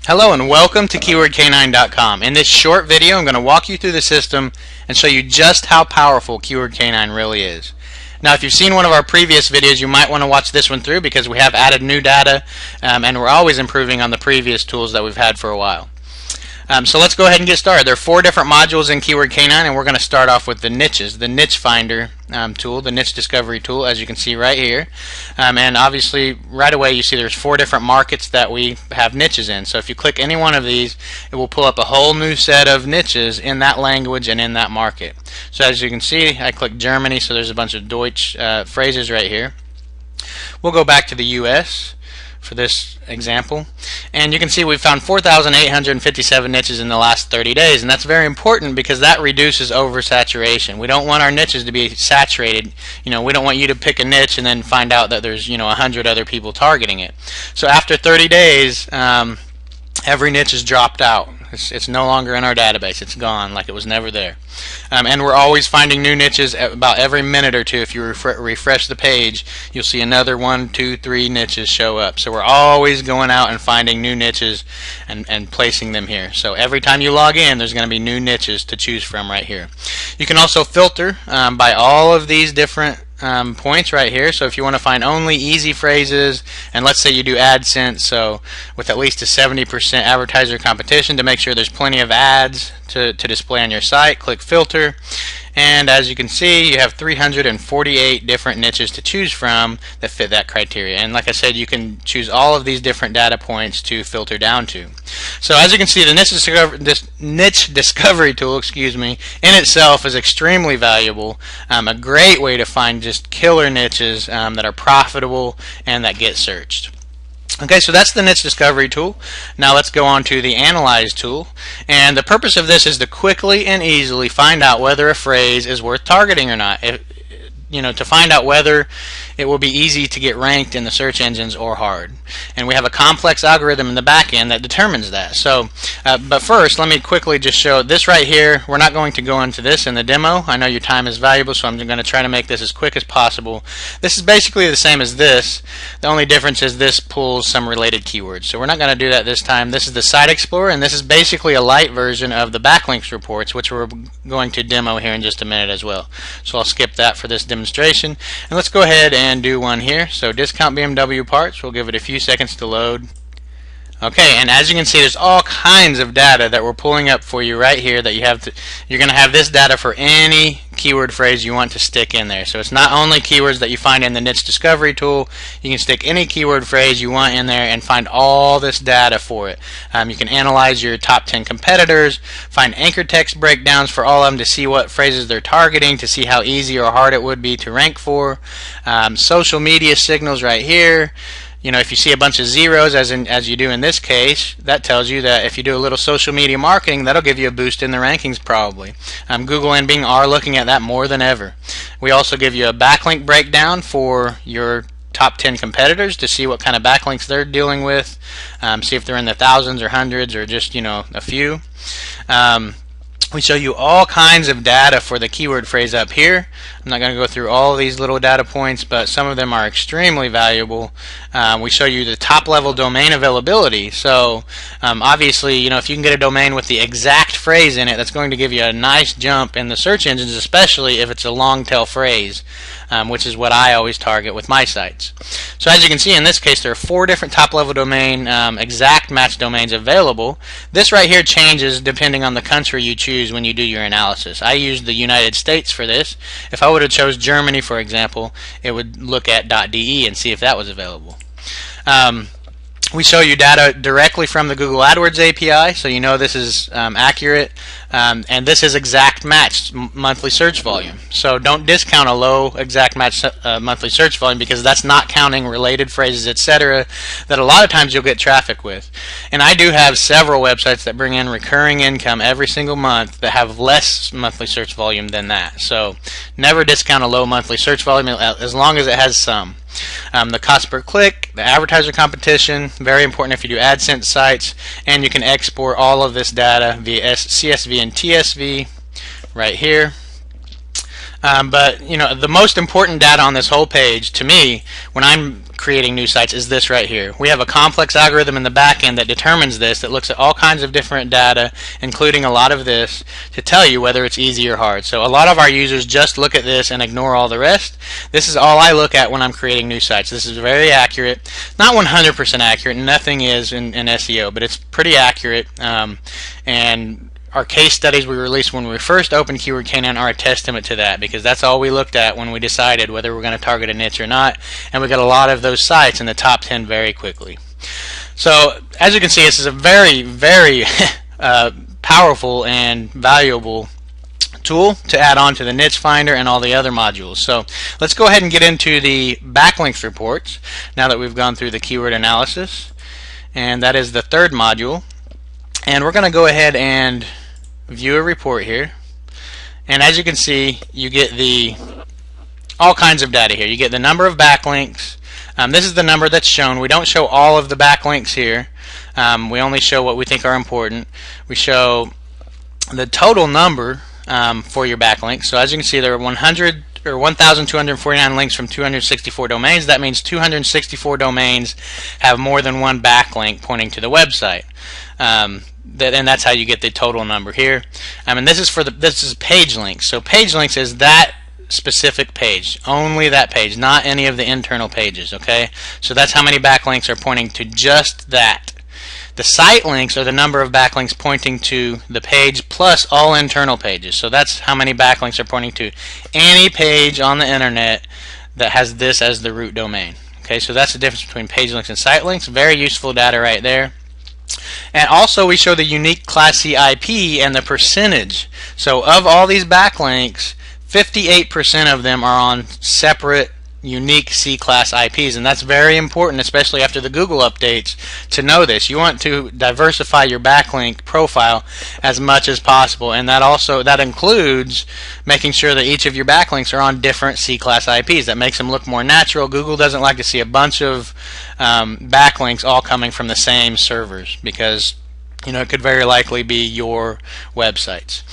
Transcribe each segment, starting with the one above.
Hello and welcome to KeywordCanine.com. In this short video, I'm going to walk you through the system and show you just how powerful Keyword Canine really is. Now, if you've seen one of our previous videos, you might want to watch this one through because we have added new data and we're always improving on the previous tools that we've had for a while. So let's go ahead and get started. There are 4 different modules in Keyword Canine, and we're going to start off with the niches, the niche finder tool, the niche discovery tool, as you can see right here. And obviously right away you see there's 4 different markets that we have niches in. So if you click any one of these, it will pull up a whole new set of niches in that language and in that market. So as you can see, I click Germany, so there's a bunch of Deutsch phrases right here. We'll go back to the US for this example, and you can see we've found 4,857 niches in the last 30 days, and that's very important because that reduces oversaturation. We don't want our niches to be saturated. We don't want you to pick a niche and then find out that there's 100 other people targeting it. So after 30 days, every niche is dropped out. It's no longer in our database. It's gone, like it was never there. And we're always finding new niches about every minute or two. If you refresh the page, you'll see another 1, 2, 3 niches show up. So we're always going out and finding new niches and placing them here. So every time you log in, there's going to be new niches to choose from right here. You can also filter by all of these different points right here. So if you want to find only easy phrases, and let's say you do AdSense, so with at least a 70% advertiser competition, to make sure there's plenty of ads to display on your site, click filter, and as you can see, you have 348 different niches to choose from that fit that criteria. And like I said, you can choose all of these different data points to filter down to. So as you can see, the niche discovery tool, in itself is extremely valuable. A great way to find just killer niches that are profitable and that get searched. Okay, so that's the niche discovery tool. Now let's go on to the analyze tool, and the purpose of this is to quickly and easily find out whether a phrase is worth targeting or not. To find out whether it will be easy to get ranked in the search engines or hard. And we have a complex algorithm in the back end that determines that. So, but first, let me quickly just show this right here. We're not going to go into this in the demo. I know your time is valuable, so I'm going to try to make this as quick as possible. This is basically the same as this. The only difference is this pulls some related keywords. So we're not going to do that this time. This is the Site Explorer, and this is basically a light version of the backlinks reports, which we're going to demo here in just a minute as well. So I'll skip that for this demonstration, and let's go ahead and do one here. So discount BMW parts, we'll give it a few seconds to load. Okay, and as you can see, there's all kinds of data that we're pulling up for you right here that you're going to have this data for any keyword phrase you want to stick in there. So it's not only keywords that you find in the niche discovery tool. You can stick any keyword phrase you want in there and find all this data for it. You can analyze your top 10 competitors, find anchor text breakdowns for all of them to see what phrases they're targeting, to see how easy or hard it would be to rank for. Social media signals right here. If you see a bunch of zeros, as you do in this case, that tells you that if you do a little social media marketing, that'll give you a boost in the rankings probably. Google and Bing are looking at that more than ever. We also give you a backlink breakdown for your top 10 competitors to see what kind of backlinks they're dealing with, see if they're in the thousands or hundreds or just a few. We show you all kinds of data for the keyword phrase up here. I'm not going to go through all of these little data points, but some of them are extremely valuable. We show you the top level domain availability. So obviously, if you can get a domain with the exact phrase in it, that's going to give you a nice jump in the search engines, especially if it's a long tail phrase, which is what I always target with my sites. So as you can see in this case, there are 4 different top level domain exact match domains available. This right here changes depending on the country you choose when you do your analysis. I used the United States for this. If I would have chose Germany, for example, it would look at .de and see if that was available. We show you data directly from the Google AdWords API, so this is accurate, and this is exact match monthly search volume. So don't discount a low exact match monthly search volume, because that's not counting related phrases, etc., that a lot of times you'll get traffic with. And I do have several websites that bring in recurring income every single month that have less monthly search volume than that. So never discount a low monthly search volume as long as it has some. The cost per click, the advertiser competition, very important if you do AdSense sites, and you can export all of this data via CSV and TSV right here. But the most important data on this whole page to me when I'm creating new sites is this right here. We have a complex algorithm in the back end that determines this, that looks at all kinds of different data, including a lot of this, to tell you whether it's easy or hard. So a lot of our users just look at this and ignore all the rest. This is all I look at when I'm creating new sites. This is very accurate. Not 100% accurate. Nothing is in SEO, but it's pretty accurate. And our case studies we released when we first opened Keyword Canine are a testament to that, because that's all we looked at when we decided whether we're going to target a niche or not, and we got a lot of those sites in the top 10 very quickly. So as you can see, this is a very, very powerful and valuable tool to add on to the niche finder and all the other modules. So let's go ahead and get into the backlinks reports now that we've gone through the keyword analysis, and that is the third module. And we're going to go ahead and view a report here, and as you can see, you get all kinds of data here. You get the number of backlinks. This is the number that's shown. We don't show all of the backlinks here. We only show what we think are important. We show the total number for your backlinks. So as you can see, there are 1,249 links from 264 domains. That means 264 domains have more than one backlink pointing to the website. And that's how you get the total number here. And this is page links. So page links is that specific page, only that page, not any of the internal pages. Okay, so that's how many backlinks are pointing to just that. The site links are the number of backlinks pointing to the page plus all internal pages. So that's how many backlinks are pointing to any page on the internet that has this as the root domain. Okay, so that's the difference between page links and site links. Very useful data right there. And also we show the unique Class C IP and the percentage. So of all these backlinks, 58% of them are on separate unique C-class IPs, and that's very important, especially after the Google updates, to know this. You want to diversify your backlink profile as much as possible, and that includes making sure that each of your backlinks are on different C-class IPs. That makes them look more natural. Google doesn't like to see a bunch of backlinks all coming from the same servers, because it could very likely be your websites.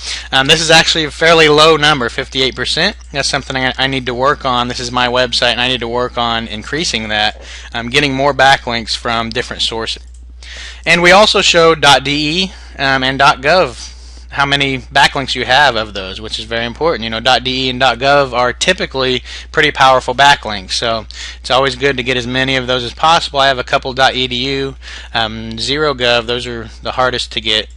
This is actually a fairly low number, 58%. That's something I need to work on. This is my website, and I need to work on increasing that, getting more backlinks from different sources. And we also show .de and .gov, how many backlinks you have of those, which is very important. .de and .gov are typically pretty powerful backlinks, so it's always good to get as many of those as possible. I have a couple .edu, .gov, those are the hardest to get.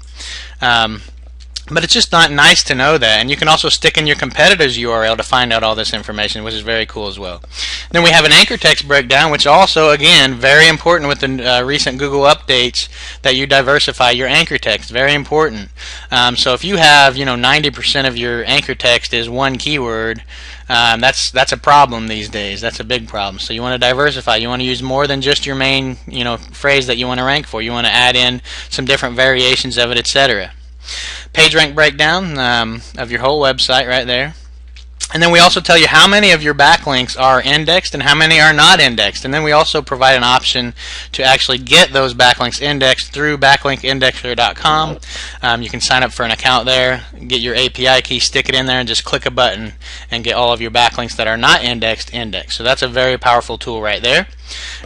But it's just not nice to know that, and you can also stick in your competitor's URL to find out all this information, which is very cool as well. Then we have an anchor text breakdown, which also, again, very important with the recent Google updates, that you diversify your anchor text. Very important. So if you have 90% of your anchor text is one keyword, that's a problem these days. That's a big problem. So you want to diversify. You want to use more than just your main phrase that you want to rank for. You want to add in some different variations of it, etc. PageRank breakdown of your whole website right there. And then we also tell you how many of your backlinks are indexed and how many are not indexed. And then we also provide an option to actually get those backlinks indexed through backlinkindexer.com. You can sign up for an account there, get your API key, stick it in there, and just click a button and get all of your backlinks that are not indexed. So that's a very powerful tool right there.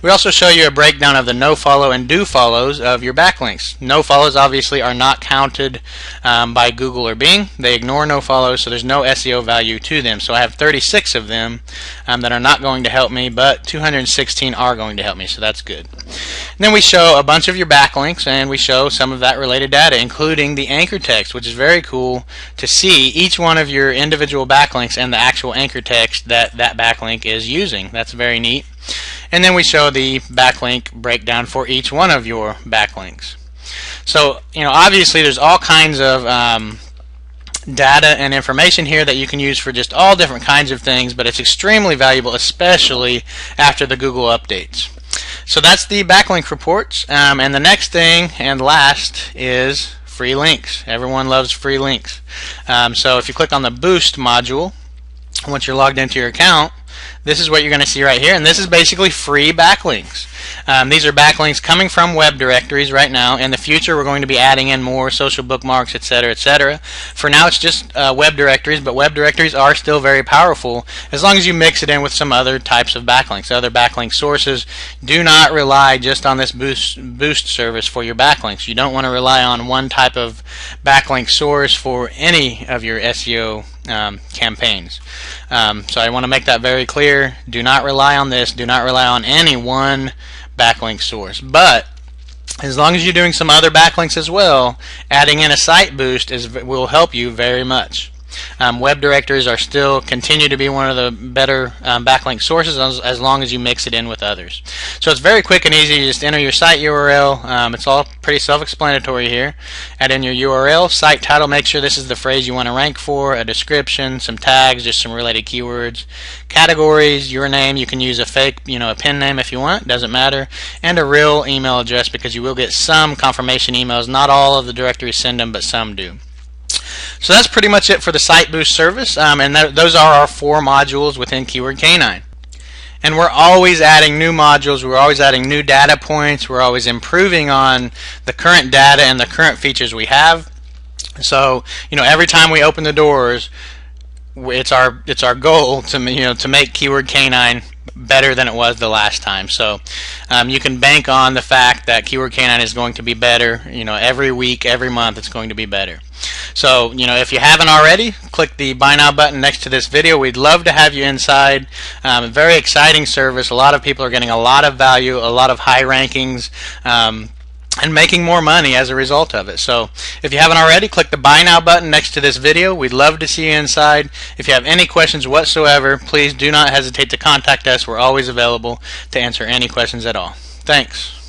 We also show you a breakdown of the no-follow and do-follows of your backlinks. No-follows obviously are not counted by Google or Bing. They ignore no-follows, so there's no SEO value to them. So I have 36 of them that are not going to help me, but 216 are going to help me, so that's good. And then we show a bunch of your backlinks, and we show some of that related data, including the anchor text, which is very cool to see each one of your individual backlinks and the actual anchor text that backlink is using. That's very neat. And then we show the backlink breakdown for each one of your backlinks. So, obviously there's all kinds of data and information here that you can use for just all different kinds of things, but it's extremely valuable, especially after the Google updates. So that's the backlink reports, and the next thing and last is free links. Everyone loves free links. So if you click on the Boost module, once you're logged into your account, this is what you're going to see right here, and this is basically free backlinks. These are backlinks coming from web directories right now. In the future, we're going to be adding in more social bookmarks, etc., etc. For now, it's just web directories, but web directories are still very powerful as long as you mix it in with some other types of backlinks, other backlink sources. Do not rely just on this boost service for your backlinks. You don't want to rely on one type of backlink source for any of your SEO campaigns. So I want to make that very clear. Do not rely on this. Do not rely on any one backlink source. But as long as you're doing some other backlinks as well, adding in a site boost will help you very much. Web directories are still continue to be one of the better backlink sources as long as you mix it in with others. So it's very quick and easy. You just enter your site URL. It's all pretty self-explanatory here. Add in your URL, site title, make sure this is the phrase you want to rank for, a description, some tags, just some related keywords, categories, your name. You can use a fake, a pen name if you want, doesn't matter, and a real email address because you will get some confirmation emails. Not all of the directories send them, but some do. So that's pretty much it for the Site Boost service, and those are our 4 modules within Keyword Canine. And we're always adding new modules, we're always adding new data points, we're always improving on the current data and the current features we have. So, every time we open the doors, it's our goal to make Keyword Canine better than it was the last time. So you can bank on the fact that Keyword Canine is going to be better. Every week, every month, it's going to be better. So if you haven't already, click the Buy Now button next to this video. We'd love to have you inside. Very exciting service. A lot of people are getting a lot of value, a lot of high rankings, and making more money as a result of it. So if you haven't already, click the Buy Now button next to this video. We'd love to see you inside. If you have any questions whatsoever, please do not hesitate to contact us. We're always available to answer any questions at all. Thanks.